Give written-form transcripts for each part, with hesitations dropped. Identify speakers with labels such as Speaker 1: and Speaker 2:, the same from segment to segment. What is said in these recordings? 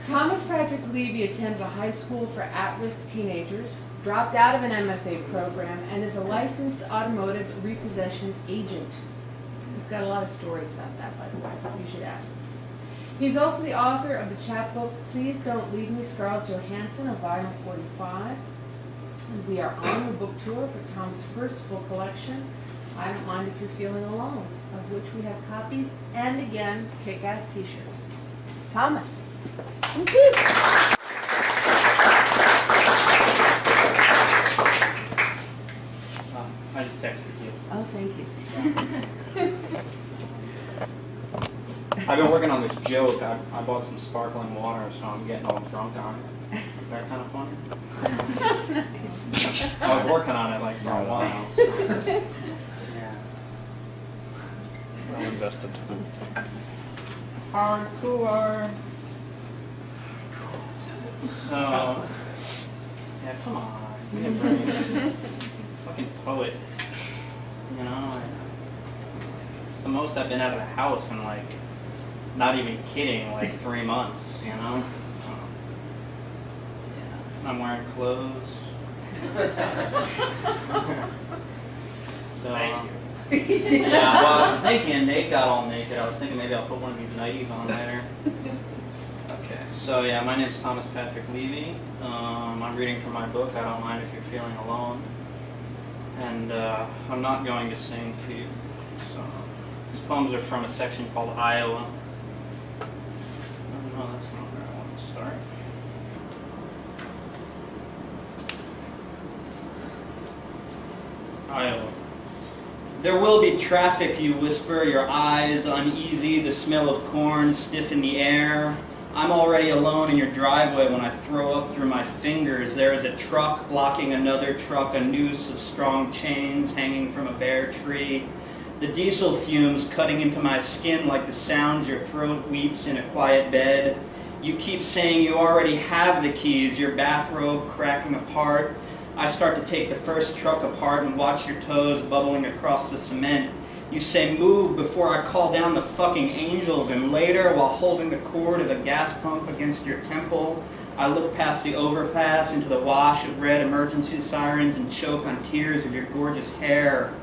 Speaker 1: Thomas Patrick Levy attended a high school for at-risk teenagers, dropped out of an MFA program, and is a licensed automotive repossession agent. He's got a lot of stories about that, by the way. You should ask him. He's also the author of the chapbook, Please Don't Leave Me, Scarlett Johansson, of Volume 45. And we are on the book tour for Tom's first full collection, I Don't Mind If You're Feeling Alone, of which we have copies and, again, kick-ass t-shirts. Thomas. Thank you.
Speaker 2: I just texted you.
Speaker 1: Oh, thank you.
Speaker 2: I've been working on this joke. I bought some sparkling water, so I'm getting all drunk on it. Is that kind of funny?
Speaker 1: Nice.
Speaker 2: I was working on it like for a while. Yeah.
Speaker 3: Well invested.
Speaker 2: Hardcore. So, yeah, come on. Give me a break. Fucking poet. You know, it's the most I've been out of the house in like, not even kidding, like 3 months, you know? Yeah, I'm wearing clothes. So, yeah, well, I was thinking, Nate got all naked. I was thinking maybe I'll put one of these nighties on later. Okay, so yeah, my name's Thomas Patrick Levy. I'm reading from my book, I Don't Mind If You're Feeling Alone. And I'm not going to sing to you. So, these poems are from a section called Iowa. Oh, no, that's not where I want to start. Iowa. There will be traffic, you whisper, your eyes uneasy, the smell of corn stiff in the air. I'm already alone in your driveway when I throw up through my fingers. There is a truck blocking another truck, a noose of strong chains hanging from a bare tree. The diesel fumes cutting into my skin like the sounds your throat weeps in a quiet bed. You keep saying you already have the keys, your bathrobe cracking apart. I start to take the first truck apart and watch your toes bubbling across the cement. You say move before I call down the fucking angels, and later, while holding the cord of a gas pump against your temple, I look past the overpass into the wash of red emergency sirens and choke on tears of your gorgeous hair.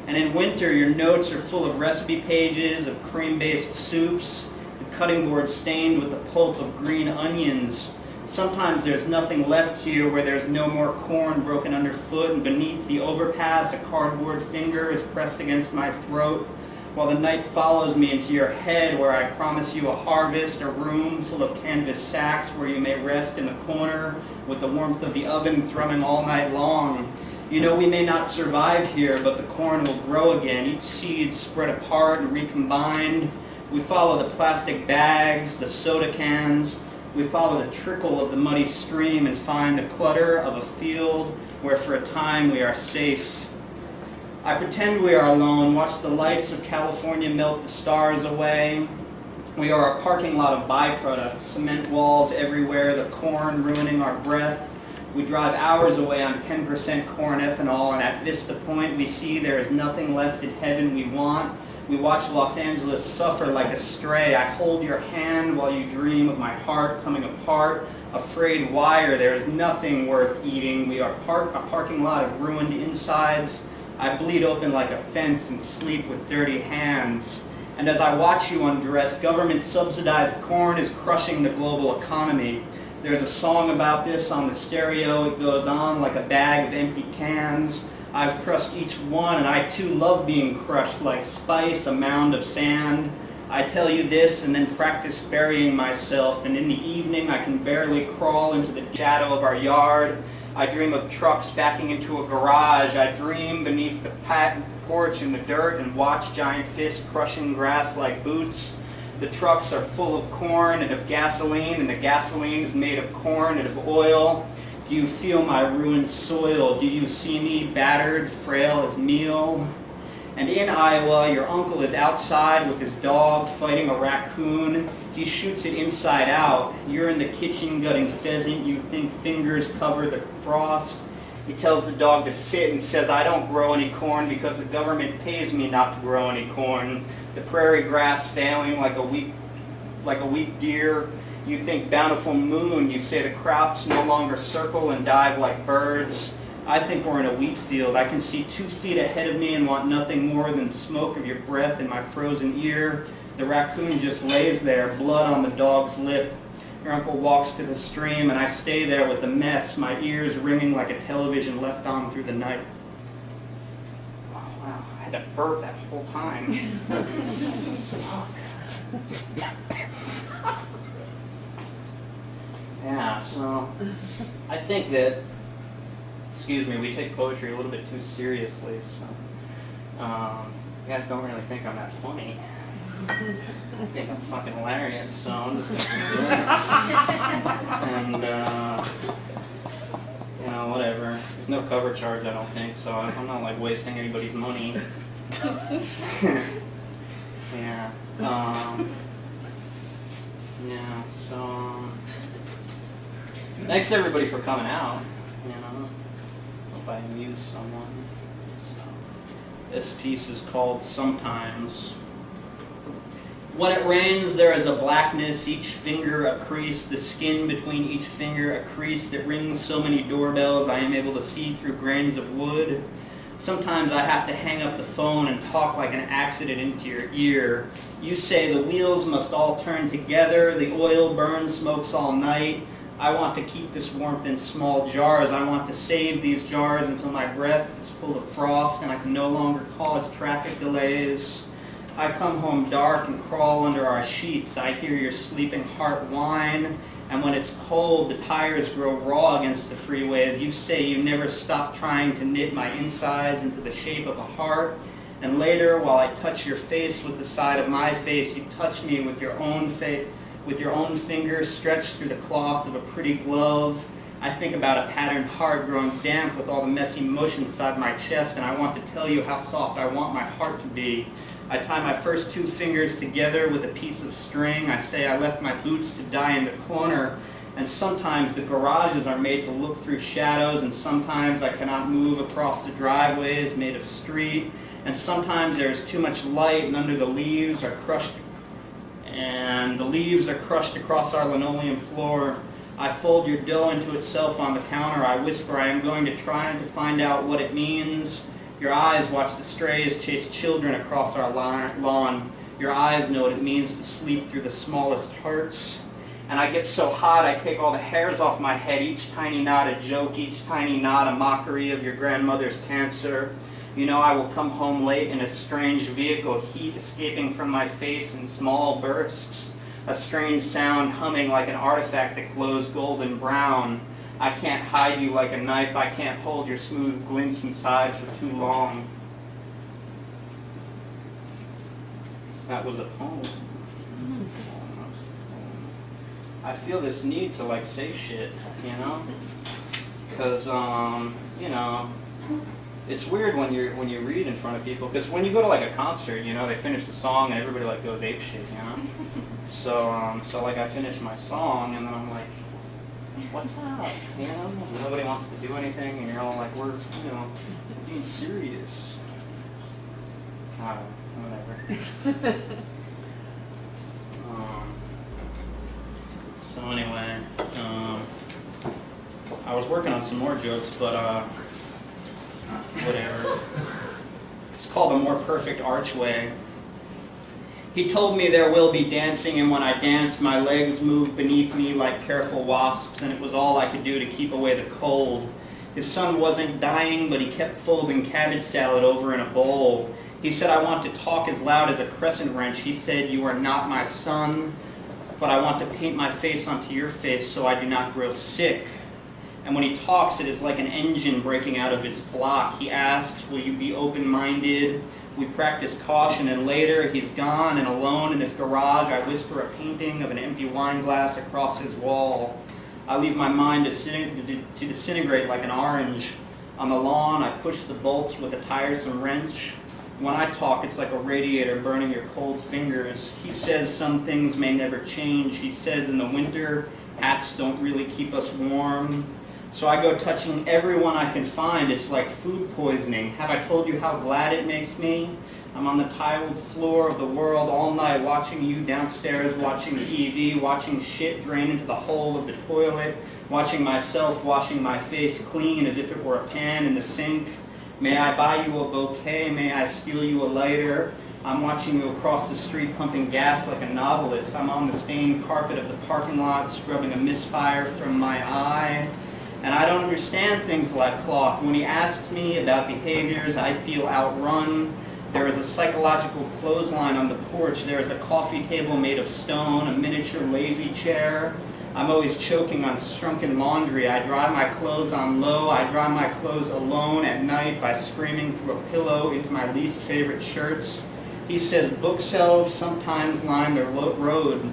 Speaker 2: And in winter, your notes are full of recipe pages of cream-based soups, the cutting board stained with the pulp of green onions. Sometimes there's nothing left here where there's no more corn broken underfoot, and beneath the overpass a cardboard finger is pressed against my throat, while the night follows me into your head where I promise you a harvest, a room full of canvas sacks where you may rest in the corner with the warmth of the oven thrumming all night long. You know we may not survive here, but the corn will grow again, each seed spread apart and recombined. We follow the plastic bags, the soda cans. We follow the trickle of the muddy stream and find the clutter of a field where for a time we are safe. I pretend we are alone, watch the lights of California melt the stars away. We are a parking lot of byproducts, cement walls everywhere, the corn ruining our breath. We drive hours away on 10% corn ethanol, and at Vista Point we see there is nothing left in heaven we want. We watch Los Angeles suffer like a stray. I hold your hand while you dream of my heart coming apart. A frayed wire, there is nothing worth eating. We are a parking lot of ruined insides. I bleed open like a fence and sleep with dirty hands. And as I watch you undress, government-subsidized corn is crushing the global economy. There's a song about this on the stereo. It goes on like a bag of empty cans. I've crushed each one, and I too love being crushed like spice, a mound of sand. I tell you this and then practice burying myself, and in the evening I can barely crawl into the shadow of our yard. I dream of trucks backing into a garage. I dream beneath the patent porch in the dirt and watch giant fists crushing grass like boots. The trucks are full of corn and of gasoline, and the gasoline is made of corn and of oil. Do you feel my ruined soil? Do you see me battered, frail as meal? And in Iowa, your uncle is outside with his dog fighting a raccoon. He shoots it inside out. You're in the kitchen gutting pheasant. You think fingers cover the frost. He tells the dog to sit and says, I don't grow any corn because the government pays me not to grow any corn. The prairie grass failing like a weak deer. You think bountiful moon, you say the crops no longer circle and dive like birds. I think we're in a wheat field. I can see 2 feet ahead of me and want nothing more than the smoke of your breath in my frozen ear. The raccoon just lays there, blood on the dog's lip. Your uncle walks to the stream and I stay there with the mess, my ears ringing like a television left on through the night. Oh, wow, I had to burp that whole time. Fuck. Yeah, so I think that, excuse me, we take poetry a little bit too seriously, so you guys don't really think I'm that funny. I think I'm fucking hilarious, so I'm just gonna do it. And, you know, whatever. There's no cover charge, I don't think, so I'm not like wasting anybody's money. Yeah. Yeah, so thanks everybody for coming out, you know. Hope I amuse someone. So, this piece is called Sometimes. When it rains, there is a blackness, each finger a crease, the skin between each finger a crease that rings so many doorbells I am able to see through grains of wood. Sometimes I have to hang up the phone and talk like an accident into your ear. You say the wheels must all turn together, the oil burns, smokes all night. I want to keep this warmth in small jars. I want to save these jars until my breath is full of frost and I can no longer cause traffic delays. I come home dark and crawl under our sheets. I hear your sleeping heart whine, and when it's cold, the tires grow raw against the freeway. As you say, you never stop trying to knit my insides into the shape of a heart. And later, while I touch your face with the side of my face, you touch me with your own fingers stretched through the cloth of a pretty glove. I think about a patterned heart growing damp with all the messy motion inside my chest, and I want to tell you how soft I want my heart to be. I tie my first 2 fingers together with a piece of string. I say I left my boots to die in the corner. And sometimes the garages are made to look through shadows, and sometimes I cannot move across the driveways made of street. And sometimes there is too much light, and under the leaves are crushed, and the leaves are crushed across our linoleum floor. I fold your dough into itself on the counter. I whisper I am going to try to find out what it means. Your eyes watch the strays chase children across our lawn. Your eyes know what it means to sleep through the smallest hearts. And I get so hot I take all the hairs off my head, each tiny knot a joke, each tiny knot a mockery of your grandmother's cancer. You know I will come home late in a strange vehicle, heat escaping from my face in small bursts. A strange sound humming like an artifact that glows golden brown. I can't hide you like a knife. I can't hold your smooth glints inside for too long. That was a poem. I feel this need to like say shit, you know? Because, you know, it's weird when you read in front of people. Because when you go to like a concert, you know, they finish the song and everybody like goes ape shit, you know? So like I finished my song and then I'm like, what's up? You know, nobody wants to do anything, and you're all like, we're, you know, being serious. I don't know, whatever. So anyway, I was working on some more jokes, but whatever. It's called A More Perfect Archway. He told me there will be dancing, and when I danced, my legs moved beneath me like careful wasps, and it was all I could do to keep away the cold. His son wasn't dying, but he kept folding cabbage salad over in a bowl. He said, I want to talk as loud as a crescent wrench. He said, you are not my son, but I want to paint my face onto your face so I do not grow sick. And when he talks, it is like an engine breaking out of its block. He asks, will you be open-minded? We practice caution, and later he's gone, and alone in his garage, I whisper a painting of an empty wine glass across his wall. I leave my mind to disintegrate like an orange. On the lawn, I push the bolts with a tiresome wrench. When I talk, it's like a radiator burning your cold fingers. He says some things may never change. He says in the winter, hats don't really keep us warm. So I go touching everyone I can find. It's like food poisoning. Have I told you how glad it makes me? I'm on the tiled floor of the world all night watching you downstairs, watching TV, watching shit drain into the hole of the toilet, watching myself washing my face clean as if it were a pan in the sink. May I buy you a bouquet? May I steal you a lighter? I'm watching you across the street pumping gas like a novelist. I'm on the stained carpet of the parking lot scrubbing a misfire from my eye. And I don't understand things like cloth. When he asks me about behaviors, I feel outrun. There is a psychological clothesline on the porch. There is a coffee table made of stone, a miniature lazy chair. I'm always choking on shrunken laundry. I dry my clothes on low. I dry my clothes alone at night by screaming through a pillow into my least favorite shirts. He says bookshelves sometimes line the road.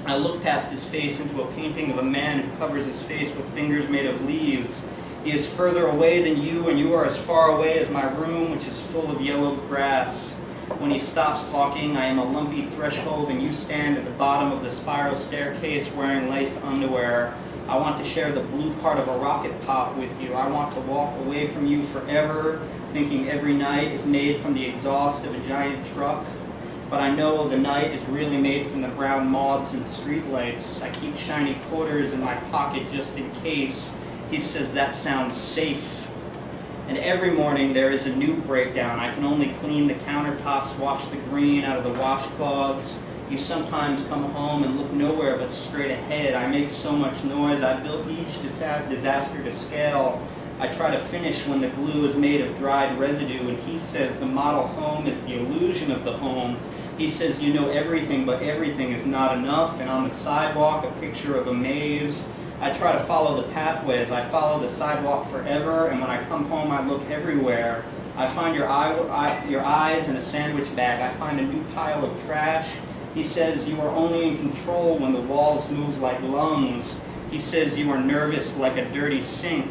Speaker 2: I look past his face into a painting of a man who covers his face with fingers made of leaves. He is further away than you, and you are as far away as my room, which is full of yellow grass. When he stops talking, I am a lumpy threshold, and you stand at the bottom of the spiral staircase wearing lace underwear. I want to share the blue part of a rocket pop with you. I want to walk away from you forever, thinking every night is made from the exhaust of a giant truck. But I know the night is really made from the brown moths and streetlights. I keep shiny quarters in my pocket just in case. He says that sounds safe. And every morning there is a new breakdown. I can only clean the countertops, wash the green out of the washcloths. You sometimes come home and look nowhere but straight ahead. I make so much noise. I built each disaster to scale. I try to finish when the glue is made of dried residue, and he says the model home is the illusion of the home. He says you know everything, but everything is not enough. And on the sidewalk, a picture of a maze. I try to follow the pathways. I follow the sidewalk forever, and when I come home, I look everywhere. I find your eyes in a sandwich bag. I find a new pile of trash. He says you are only in control when the walls move like lungs. He says you are nervous like a dirty sink.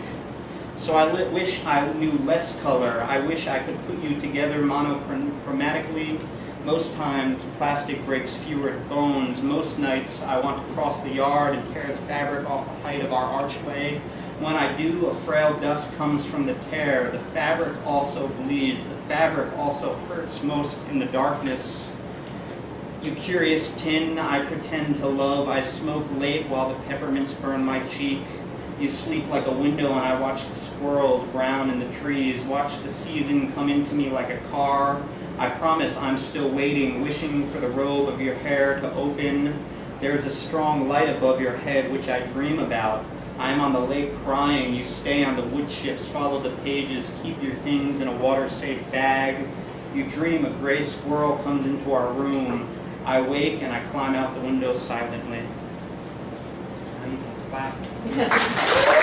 Speaker 2: So I wish I knew less color. I wish I could put you together monochromatically. Most times, plastic breaks fewer bones. Most nights, I want to cross the yard and tear the fabric off the height of our archway. When I do, a frail dust comes from the tear. The fabric also bleeds. The fabric also hurts most in the darkness. You curious tin, I pretend to love. I smoke late while the peppermints burn my cheek. You sleep like a window and I watch the squirrels brown in the trees. Watch the season come into me like a car. I promise I'm still waiting, wishing for the robe of your hair to open. There is a strong light above your head which I dream about. I am on the lake crying. You stay on the wood chips, follow the pages, keep your things in a water-safe bag. You dream a gray squirrel comes into our room. I wake and I climb out the window silently. Now you can clap.